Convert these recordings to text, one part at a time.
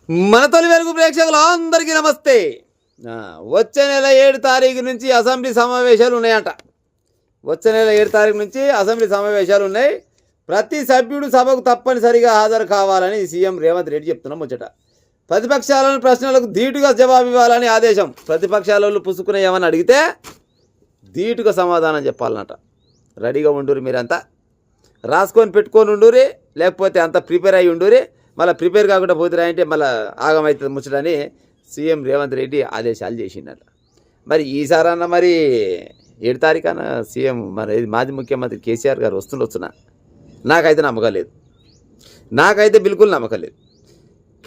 మన తొలి వెలుగు ప్రేక్షకులు అందరికీ నమస్తే. వచ్చే నెల 7 తారీఖు నుంచి అసెంబ్లీ సమావేశాలు ఉన్నాయంట. వచ్చే నెల 7 తారీఖు నుంచి అసెంబ్లీ సమావేశాలు ఉన్నాయి. ప్రతి సభ్యుడు సభకు తప్పనిసరిగా హాజరు కావాలని సీఎం రేవంత్ రెడ్డి చెప్తున్నాం. ముచ్చట ప్రతిపక్షాలను ప్రశ్నలకు ధీటుగా జవాబు ఇవ్వాలని ఆదేశం. ప్రతిపక్షాలలో పుసుకునే ఏమని అడిగితే ధీటుగా సమాధానం చెప్పాలన్నట. రెడీగా ఉండురి, మీరంతా రాసుకొని పెట్టుకొని ఉండురి, లేకపోతే అంతా ప్రిపేర్ అయ్యి ఉండురి. మళ్ళీ ప్రిపేర్ కాకుండా పోతురాయంటే మళ్ళీ ఆగమవుతుంది ముచ్చటని సీఎం రేవంత్ రెడ్డి ఆదేశాలు చేసిండట. మరి ఈసారన్నా మరి 7 తారీఖున సీఎం మరి మాజీ ముఖ్యమంత్రి కేసీఆర్ గారు వస్తున్నా నాకైతే నమ్మకం లేదు. నాకైతే బిల్కుల్ నమ్మకం లేదు.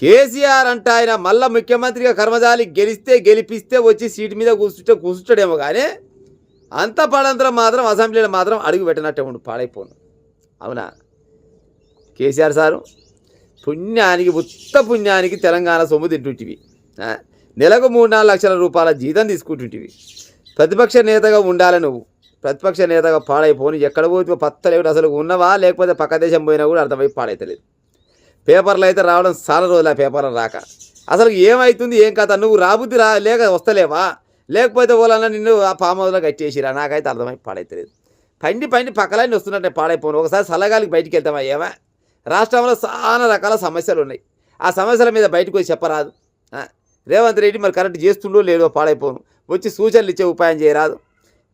కేసీఆర్ అంటే ఆయన మళ్ళీ ముఖ్యమంత్రిగా కర్మజాలి గెలిపిస్తే వచ్చి సీటు మీద కూర్చుంటాడేమో, కానీ అంత పడంతరం మాత్రం అసెంబ్లీలో మాత్రం అడుగు పెట్టినట్టే ఉండు, పాడైపోను. అవునా? కేసీఆర్ సారు పుణ్యానికి పుణ్యానికి తెలంగాణ సొమ్ము తింటుంటివి. నెలకు 3-4 లక్షల రూపాయల జీతం తీసుకుంటుంటివి. ప్రతిపక్ష నేతగా ఉండాలి నువ్వు. ప్రతిపక్ష నేతగా పాడైపోను. ఎక్కడ పోతే పత్తలేవు, అసలు ఉన్నవా లేకపోతే పక్క దేశం పోయినా కూడా అర్థమై పాడైతలేదు. పేపర్లు అయితే రావడం చాలా రోజులు, ఆ పేపర్లు రాక అసలు ఏమవుతుంది ఏం కథ, నువ్వు రాబుద్ది లేక వస్తలేవా, లేకపోతే వాళ్ళన్నా నిన్ను ఆ ఫామ్ హౌస్లో కట్టేసిరా, నాకైతే అర్థమై పాడైతలేదు. పండి పక్కలన్నీ వస్తున్నట్టే పాడైపోను. ఒకసారి సలగాలికి బయటికి వెళ్తామా? ఏమా రాష్ట్రంలో చాలా రకాల సమస్యలు ఉన్నాయి. ఆ సమస్యల మీద బయటకు వచ్చి చెప్పరాదు. రేవంత్ రెడ్డి మరి కరెక్ట్ చేస్తుండో లేదో పాడైపోను. వచ్చి సూచనలు ఇచ్చే ఉపాయం చేయరాదు.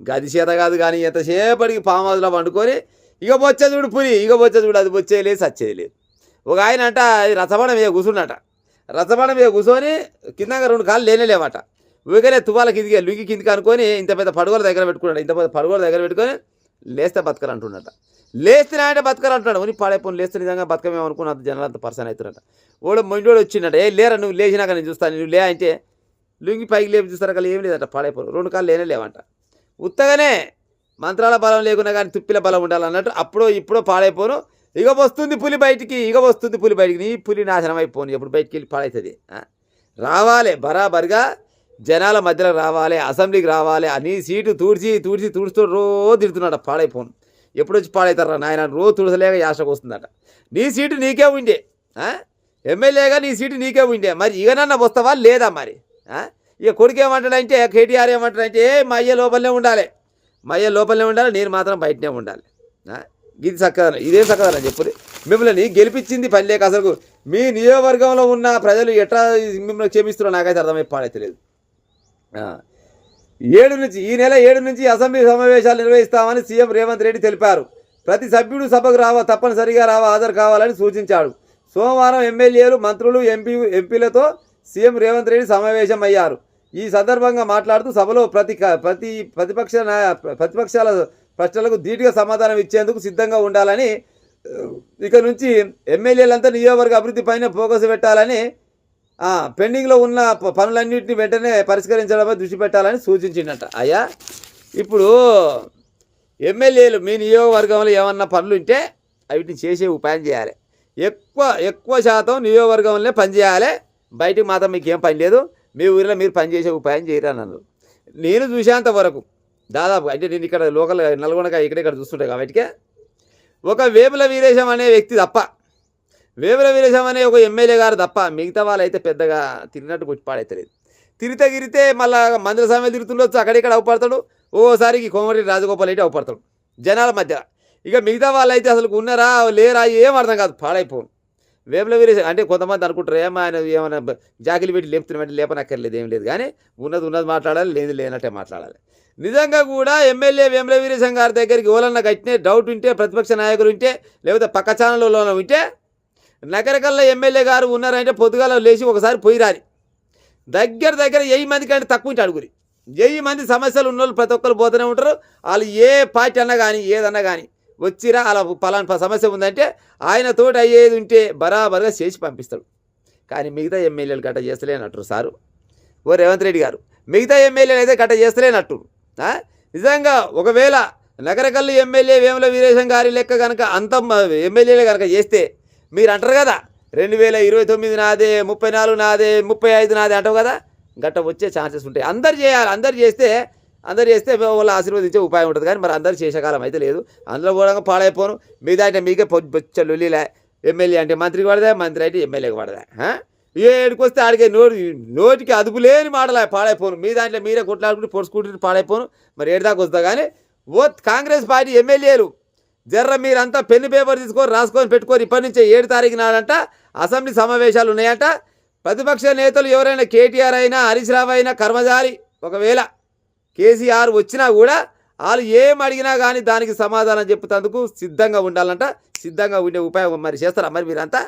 గది చేత కాదు కానీ ఎంతసేపటికి ఫామ్ హౌస్లో వండుకొని ఇక బొచ్చే చూడు పులి, ఇక బొచ్చే చూడు, అది బొచ్చేది లేదు సచ్చేది లేదు. ఒక ఆయన అంట రసబండ మీద కూర్చున్నట. రసబండ మీద కూర్చొని కిందగా 2 కాళ్ళు లేనేలేవట. ఊరికనే తువాల కిందికి లుంగి కిందికి అనుకొని ఇంత పెద్ద పడుగోల దగ్గర పెట్టుకున్నాడు. ఇంత పెద్ద పడుగోల దగ్గర పెట్టుకొని లేస్తే బతకరు అంటున్నట. లేస్తేనే అంటే బతకరు అంటున్నాడు. ఉని పాడైపోను, లేస్తే నిజంగా బతకమేమనుకున్న జనాలు అంత పర్సన్ అవుతున్నట. ఓడు మొండోడు వచ్చిండట. లేరా నువ్వు లేచినాక నేను చూస్తాను, నువ్వు లే అంటే లుంగి పైకి లేపి చూస్తారా, ఏం లేదట. పాడైపోను, 2 కాళ్ళు లేనేలేవంట. ఉత్తగానే మంత్రాల బలం లేకున్నా కానీ తుప్పిల బలం ఉండాలన్నట్టు అప్పుడో ఇప్పుడో పాడైపోను. ఇక వస్తుంది పులి బయటికి, నీ పులి నాశనం అయిపోను. ఎప్పుడు బయటికి వెళ్ళి పాడవుతుంది. రావాలి, బరాబరిగా జనాల మధ్యలో రావాలి, అసెంబ్లీకి రావాలి. నీ సీటు తుడుస్తూ రోజు తిడుతున్నాడు. పాడైపోను, ఎప్పుడు వచ్చి పాడవుతారా నాయన, రోజు తుడసలేక యాసకు వస్తుందట. నీ సీటు నీకే ఉండే, ఎమ్మెల్యేగా నీ సీటు నీకే ఉండే, మరి ఇకనన్నా వస్తావా లేదా? మరి ఇక కొడుకు ఏమంటాడంటే, కేటీఆర్ ఏమంటాడంటే, మా అయ్య లోపలనే ఉండాలి, నేను మాత్రం బయటనే ఉండాలి. ఇది చక్కదనం, ఇదేం చక్కదనం చెప్పు. మిమ్మల్ని గెలిపించింది పని లేక అసలు మీ నియోజకవర్గంలో ఉన్న ప్రజలు ఎట్లా మిమ్మల్ని క్షమిస్తున్నారో నాకైతే అర్థమై పాడైతలేదు. ఈ నెల 7 నుంచి అసెంబ్లీ సమావేశాలు నిర్వహిస్తామని సీఎం రేవంత్ రెడ్డి తెలిపారు. ప్రతి సభ్యుడు సభకు తప్పనిసరిగా హాజరు కావాలని సూచించాడు. సోమవారం ఎమ్మెల్యేలు, మంత్రులు, ఎంపీలతో సీఎం రేవంత్ రెడ్డి సమావేశం అయ్యారు. ఈ సందర్భంగా మాట్లాడుతూ సభలో ప్రతిపక్షాల ప్రశ్నలకు ధీటుగా సమాధానం ఇచ్చేందుకు సిద్ధంగా ఉండాలని, ఇక నుంచి ఎమ్మెల్యేలంతా నియోజకవర్గ అభివృద్ధి పైన ఫోకస్ పెట్టాలని, పెండింగ్లో ఉన్న పనులన్నింటినీ వెంటనే పరిష్కరించడంపై దృష్టి పెట్టాలని సూచించిందట. అయ్యా, ఇప్పుడు ఎమ్మెల్యేలు మీ నియోజకవర్గంలో ఏమన్నా పనులు ఉంటే వీటిని చేసే ఉపాయం చేయాలి. ఎక్కువ శాతం నియోజకవర్గంలోనే పనిచేయాలి. బయటకు మాత్రం మీకు ఏం పని లేదు. మీ ఊరిలో మీరు పనిచేసే ఉపాయం చేయరన్నారు. నేను చూసేంత వరకు దాదాపు అంటే నేను ఇక్కడ లోకల్ నల్గొండగా ఇక్కడ చూస్తుంటా కాబట్టి ఒక వేముల వీరేశం అనే వ్యక్తి తప్ప, వేముల వీరేశం అనే ఒక ఎమ్మెల్యే గారు తప్ప మిగతా వాళ్ళు అయితే పెద్దగా తిరిగినట్టు కొట్టి పాడైతలేదు. తిరిగితే మళ్ళీ మందుల సమయం తిరుగుతుండొచ్చు, అక్కడిక్కడ అవపడతాడు. ఓసారికి కోమరెడ్డి రాజగోపాల్ అయితే అవపడతాడు జనాల మధ్య. ఇక మిగతా వాళ్ళు అయితే అసలు ఉన్నారా లేరా ఏం అర్థం కాదు, పాడైపోను. వేముల వీరేశం అంటే కొంతమంది అనుకుంటారు ఏమైనా జాకిలు పెట్టి లేపుతున్నట్టు లేపనక్కర్లేదు, ఏం లేదు. కానీ ఉన్నది మాట్లాడాలి, లేనట్టే మాట్లాడాలి. నిజంగా కూడా ఎమ్మెల్యే వేముల వీరేశం గారి దగ్గరికి ఎవరన్నా కట్టినే డౌట్ ఉంటే, ప్రతిపక్ష నాయకులు ఉంటే, లేకపోతే పక్క ఛానల్లో ఉంటే, నగరకల్లా ఎమ్మెల్యే గారు ఉన్నారంటే పొద్దుగాల లేచి ఒకసారి పోయి రాని. దగ్గర 1000 మంది కంటే తక్కువ ఉంటే అడుగురి. 1000 మంది సమస్యలు ఉన్నోళ్ళు ప్రతి ఒక్కరు పోతూనే ఉంటారు. వాళ్ళు ఏ పార్టీ అన్నా కానీ ఏదన్నా కానీ వచ్చిరా అలా పలానా సమస్య ఉందంటే ఆయనతోటి అయ్యేది ఉంటే బరాబర్గా చేసి పంపిస్తాడు. కానీ మిగతా ఎమ్మెల్యేలు గట్ట చేస్తలేనట్టు సారు. రేవంత్ రెడ్డి గారు మిగతా ఎమ్మెల్యేలు అయితే గట్ట చేస్తలేనట్టు. నిజంగా ఒకవేళ నగరకల్లు ఎమ్మెల్యే వేముల వీరేశం గారి లెక్క కనుక అంత ఎమ్మెల్యేలే కనుక చేస్తే మీరు అంటారు కదా 2029 నాదే, 34 నాదే, 35 నాదే అంటావు కదా, గట్ట వచ్చే ఛాన్సెస్ ఉంటాయి. అందరు చేయాలి. అందరు చేస్తే వాళ్ళు ఆశీర్వదించే ఉపాయం ఉంటుంది. కానీ మరి అందరు చేసేకాలం అయితే లేదు. అందులో కూడా పాడైపోను. మీదే అంటే మీకే బొచ్చ లొల్లిలే. ఎమ్మెల్యే అంటే మంత్రికి పడదా, మంత్రి అంటే ఎమ్మెల్యేకి పడదా. ఏడుకొస్తే ఆడికే నోటికి అదుపు లేని మాటలు పాడైపోను. మీ దాంట్లో మీరే కొట్లాడుకుంటూ పొడుచుకుంటూ పాడైపోను. మరి ఏడుదాకా వస్తా కానీ కాంగ్రెస్ పార్టీ ఎమ్మెల్యేలు జర్ర మీరంతా పెన్ను పేపర్ తీసుకొని రాసుకొని పెట్టుకొని ఇప్పటి నుంచే 7 తారీఖు నాడంట అసెంబ్లీ సమావేశాలు ఉన్నాయంట. ప్రతిపక్ష నేతలు ఎవరైనా కేటీఆర్ అయినా హరీష్ రావు అయినా కర్మజారి ఒకవేళ కేసీఆర్ వచ్చినా కూడా వాళ్ళు ఏం అడిగినా కానీ దానికి సమాధానం చెప్పుతందుకు సిద్ధంగా ఉండాలంట. సిద్ధంగా ఉండే ఉపాయం మరి చేస్తారా మరి మీరంతా?